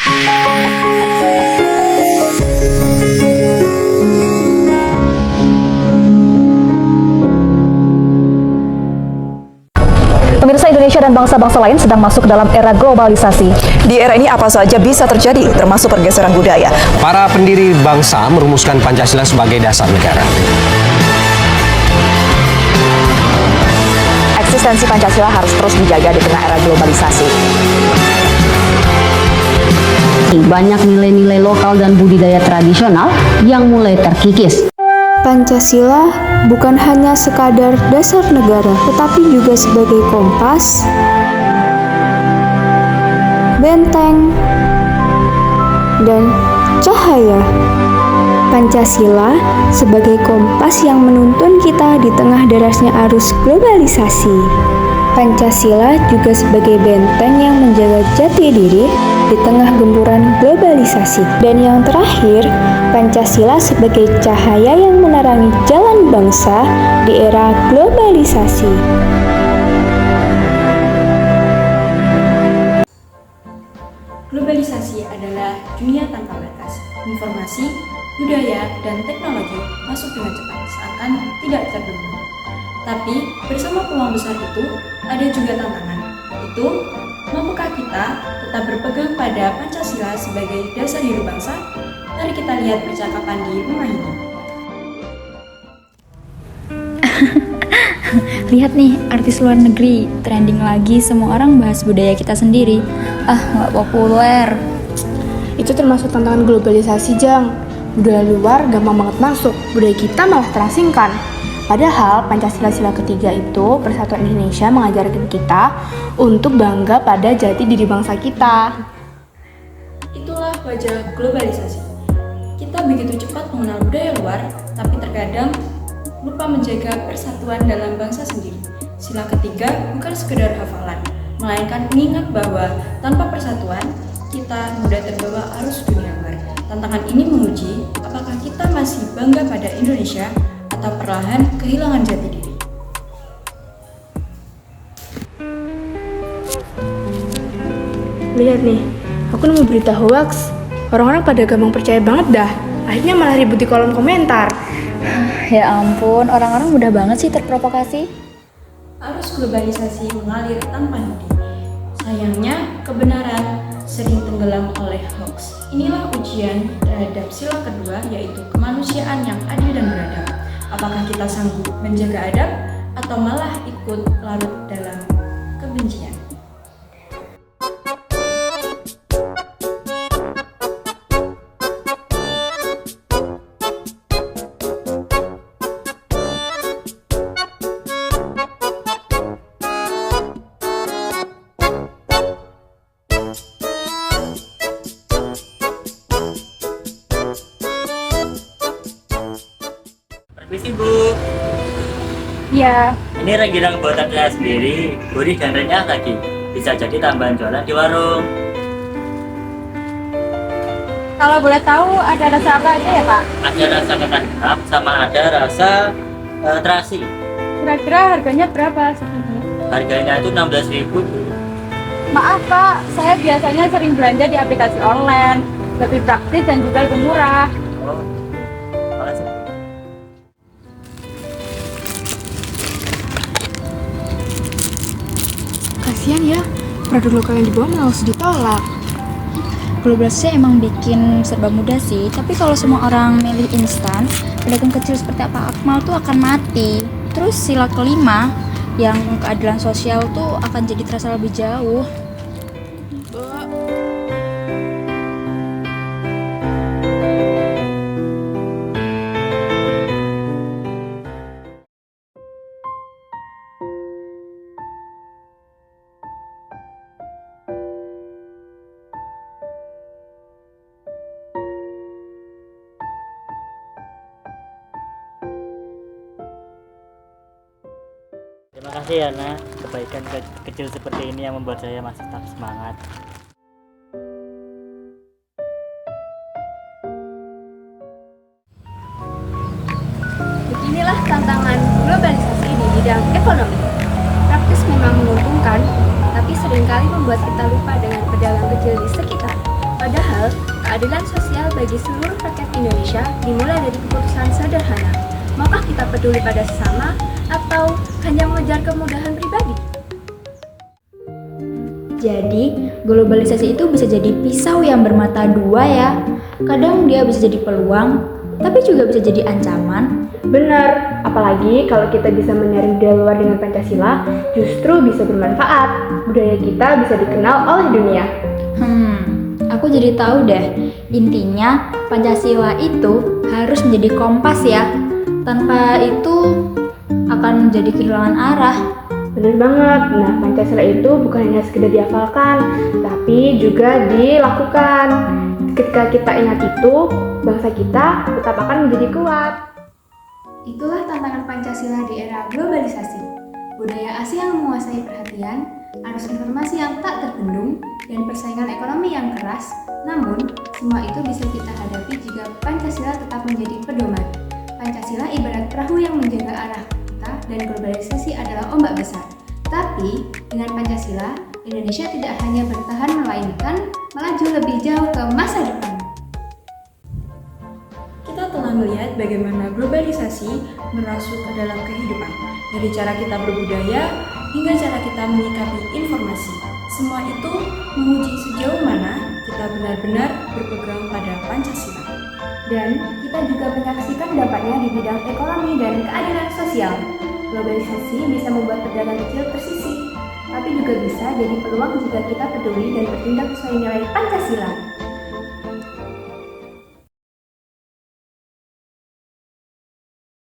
Pemirsa, Indonesia dan bangsa-bangsa lain sedang masuk dalam era globalisasi. Di era ini apa saja bisa terjadi, termasuk pergeseran budaya. Para pendiri bangsa merumuskan Pancasila sebagai dasar negara. Eksistensi Pancasila harus terus dijaga di tengah era globalisasi. Banyak nilai-nilai lokal dan budidaya tradisional yang mulai terkikis. Pancasila bukan hanya sekadar dasar negara, tetapi juga sebagai kompas, benteng, dan cahaya. Pancasila sebagai kompas yang menuntun kita di tengah derasnya arus globalisasi. Pancasila juga sebagai benteng yang menjaga jati diri di tengah gempuran globalisasi. Dan yang terakhir, Pancasila sebagai cahaya yang menerangi jalan bangsa di era globalisasi. Globalisasi adalah dunia tanpa batas. Informasi, budaya, dan teknologi masuk dengan cepat seakan tidak terbendung. Tapi bersama peluang besar itu, ada juga tantangan. Itu, mampukah kita tetap berpegang pada Pancasila sebagai dasar hidup bangsa? Mari kita lihat percakapan di rumah ini. Lihat nih, artis luar negeri, trending lagi, semua orang bahas budaya kita sendiri. Nggak populer. Itu termasuk tantangan globalisasi, Jang. Budaya luar gampang banget masuk, budaya kita malah terasingkan. Padahal Pancasila sila ketiga itu Persatuan Indonesia mengajarkan kita untuk bangga pada jati diri bangsa kita. Itulah wajah globalisasi. Kita begitu cepat mengenal budaya luar, tapi terkadang lupa menjaga persatuan dalam bangsa sendiri. Sila ketiga bukan sekedar hafalan, melainkan mengingat bahwa tanpa persatuan, kita mudah terbawa arus dunia luar. Tantangan ini menguji apakah kita masih bangga pada Indonesia atau perlahan kehilangan jati diri. Lihat nih, aku nemu berita hoax. Orang-orang pada gampang percaya banget dah. Akhirnya malah ribut di kolom komentar. Ya ampun, orang-orang mudah banget sih terprovokasi. Arus globalisasi mengalir tanpa henti. Sayangnya, kebenaran sering tenggelam oleh hoax. Inilah ujian terhadap sila kedua, yaitu kemanusiaan yang adil dan beradab. Apakah kita sanggup menjaga adab atau malah ikut larut dalam kebencian? Permisi Bu. Ya, Ini rengginang buatan saya sendiri, gurih dan renyah lagi. Bisa jadi tambahan jualan di warung. kalau boleh tahu ada rasa apa aja ya Pak? Ada rasa ketan hitam sama ada rasa terasi. Kira-kira harganya berapa segini? Harganya itu 16.000 Bu. Maaf Pak, saya biasanya sering belanja di aplikasi online. Lebih praktis dan juga lebih murah. Oh, makasih. Kasian ya, produk lokal yang dibawa malah harus ditolak. Globalisasi emang bikin serba mudah sih, tapi kalau semua orang milih instan, pedagang kecil seperti apa Akmal tuh akan mati. Terus sila kelima, yang keadilan sosial tuh akan jadi terasa lebih jauh. Terima kasih ya Nak, kebaikan kecil seperti ini yang membuat saya masih tetap semangat. Beginilah tantangan globalisasi di bidang ekonomi. Praktis memang menguntungkan, tapi seringkali membuat kita lupa dengan pedagang kecil di sekitar. Padahal keadilan sosial bagi seluruh rakyat Indonesia dimulai dari keputusan sederhana. Maukah kita peduli pada sesama atau hanya mengejar kemudahan pribadi? Jadi, globalisasi itu bisa jadi pisau yang bermata dua ya. Kadang dia bisa jadi peluang, tapi juga bisa jadi ancaman. Benar, apalagi kalau kita bisa menyaring budaya luar dengan Pancasila, justru bisa bermanfaat. Budaya kita bisa dikenal oleh dunia. Aku jadi tahu deh. Intinya, Pancasila itu harus menjadi kompas ya. Tanpa itu akan menjadi kehilangan arah. Benar banget. Nah, Pancasila itu bukan hanya sekedar dihafalkan, tapi juga dilakukan. Ketika kita ingat itu, bangsa kita tetap akan menjadi kuat. Itulah tantangan Pancasila di era globalisasi. Budaya asing yang menguasai perhatian, arus informasi yang tak terbendung, dan persaingan ekonomi yang keras. Namun, semua itu bisa kita hadapi jika Pancasila tetap menjadi pedoman. Pancasila ibarat perahu yang menjaga arah kita dan globalisasi adalah ombak besar. Tapi, dengan Pancasila, Indonesia tidak hanya bertahan melainkan melaju lebih jauh ke masa depan. Kita telah melihat bagaimana globalisasi merasuk ke dalam kehidupan, dari cara kita berbudaya hingga cara kita menyikapi informasi. Semua itu menguji sejauh mana kita benar-benar berpegang pada Pancasila. Dan kita juga menyaksikan dampaknya di bidang ekonomi dan keadilan sosial. Globalisasi bisa membuat pedagang kecil tersisih, tapi juga bisa jadi peluang jika kita peduli dan bertindak sesuai nilai Pancasila.